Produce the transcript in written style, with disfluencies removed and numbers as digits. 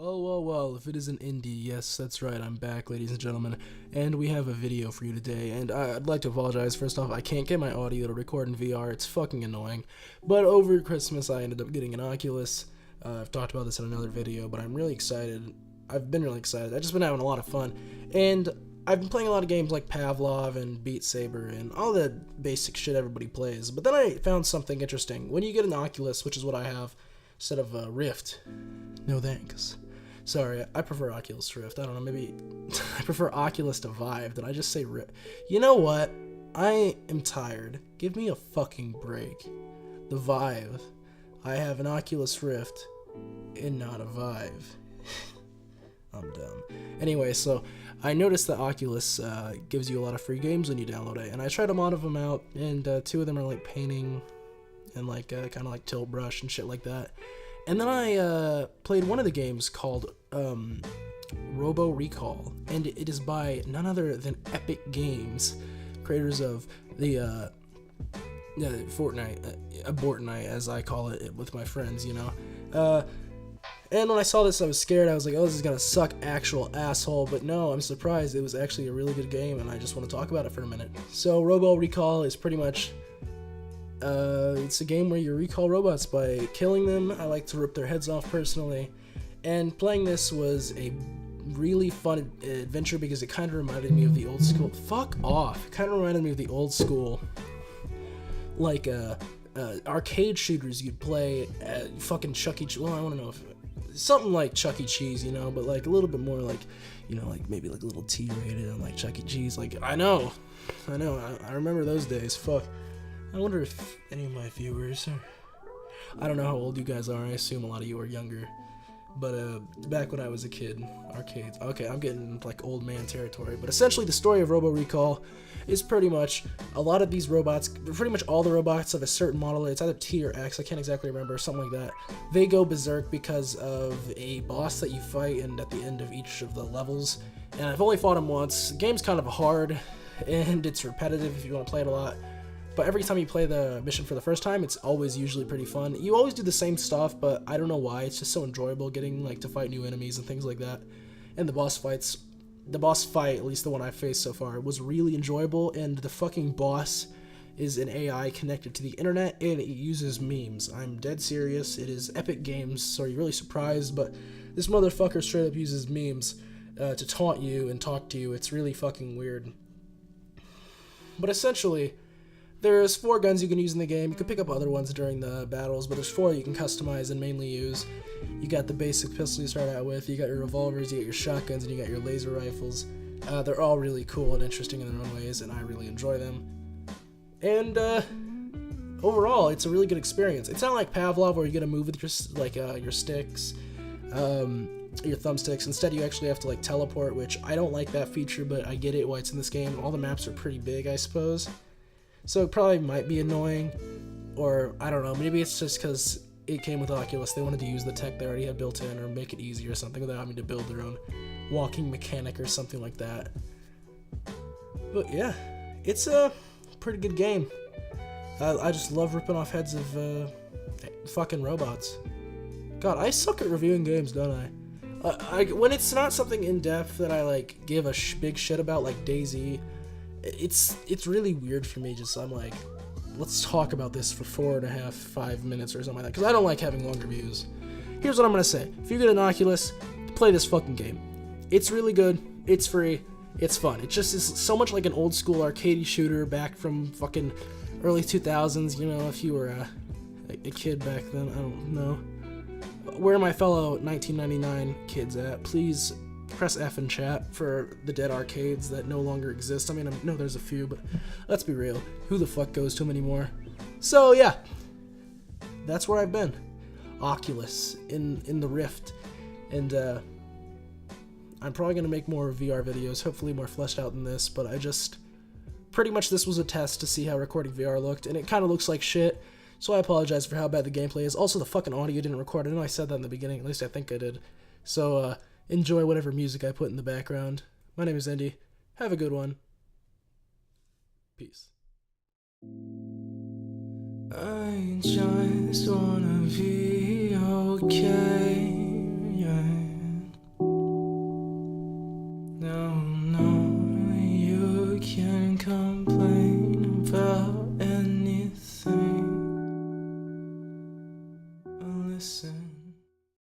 Well, if it isn't Indy, yes, that's right, I'm back, ladies and gentlemen, and we have a video for you today, and I'd like to apologize. First off, I can't get my audio to record in VR, it's fucking annoying, but over Christmas I ended up getting an Oculus. I've talked about this in another video, but I'm really excited. I've been really excited. I've just been having a lot of fun, and I've been playing a lot of games like Pavlov and Beat Saber and all the basic shit everybody plays, but then I found something interesting. When you get an Oculus, which is what I have, instead of a Rift, no thanks. Sorry, I prefer Oculus to Rift. I don't know, maybe I prefer Oculus to Vive. Did I just say Rift? You know what? I am tired. Give me a fucking break. The Vive. I have an Oculus Rift and not a Vive. I'm dumb. Anyway, so I noticed that Oculus gives you a lot of free games when you download it, and I tried a lot of them out, and two of them are like painting and like kind of like tilt brush and shit like that. And then I played one of the games called Robo Recall, and it is by none other than Epic Games, creators of the Fortnite, Fortnite as I call it with my friends, you know. And when I saw this, I was scared. I was like, oh, this is gonna suck, actual asshole. But no, I'm surprised. It was actually a really good game, and I just want to talk about it for a minute. So Robo Recall is pretty much it's a game where you recall robots by killing them. I like to rip their heads off personally, and playing this was a really fun adventure because it kind of reminded me of the old school. Fuck off! It kind of reminded me of the old school, like arcade shooters you'd play at fucking Chuck E. Cheese. Well, I want to know if something like Chuck E. Cheese, you know, but like a little bit more like, you know, like maybe like a little T-rated on like Chuck E. Cheese. Like I know, I remember those days. Fuck. I wonder if any of my viewers are... I don't know how old you guys are. I assume a lot of you are younger. But back when I was a kid, arcades... Okay, I'm getting like old man territory. But essentially the story of Robo Recall is pretty much a lot of these robots, pretty much all the robots of a certain model, it's either T or X, I can't exactly remember, something like that. They go berserk because of a boss that you fight and at the end of each of the levels. And I've only fought him once. The game's kind of hard and it's repetitive if you want to play it a lot. But every time you play the mission for the first time, it's always usually pretty fun. You always do the same stuff, but I don't know why. It's just so enjoyable getting like to fight new enemies and things like that. And the boss fight, at least the one I faced so far, was really enjoyable. And the fucking boss is an AI connected to the internet, and it uses memes. I'm dead serious. It is Epic Games, so you're really surprised, but this motherfucker straight up uses memes to taunt you and talk to you. It's really fucking weird. But essentially, there's 4 guns you can use in the game. You can pick up other ones during the battles, but there's 4 you can customize and mainly use. You got the basic pistol you start out with, you got your revolvers, you got your shotguns, and you got your laser rifles. They're all really cool and interesting in their own ways, and I really enjoy them. And overall, it's a really good experience. It's not like Pavlov where you get to move with your sticks, your thumbsticks. Instead, you actually have to like teleport, which I don't like that feature, but I get it why it's in this game. All the maps are pretty big, I suppose. So it probably might be annoying, or I don't know, maybe it's just because it came with Oculus. They wanted to use the tech they already had built in or make it easy or something without having to build their own walking mechanic or something like that. But yeah, it's a pretty good game. I just love ripping off heads of fucking robots. God, I suck at reviewing games, don't I? When it's not something in-depth that I like give a big shit about, like DayZ, it's really weird for me. Just I'm like, let's talk about this for 4.5, 5 minutes or something like that, because I don't like having long reviews. Here's what I'm gonna say: if you get an Oculus, play this fucking game. It's really good. It's free. It's fun. It just is so much like an old school arcade shooter back from fucking early 2000s. You know, if you were a kid back then, I don't know. Where are my fellow 1999 kids at? Please press F in chat for the dead arcades that no longer exist. I mean, I know there's a few, but let's be real. Who the fuck goes to them anymore? So yeah, that's where I've been. Oculus in the Rift, and I'm probably gonna make more VR videos, hopefully more fleshed out than this. But I just pretty much this was a test to see how recording VR looked, and it kind of looks like shit. So I apologize for how bad the gameplay is. Also, the fucking audio didn't record. I know I said that in the beginning. At least I think I did. So enjoy whatever music I put in the background. My name is Indy. Have a good one. Peace. I just wanna be okay, yeah. complain about anything. Listen.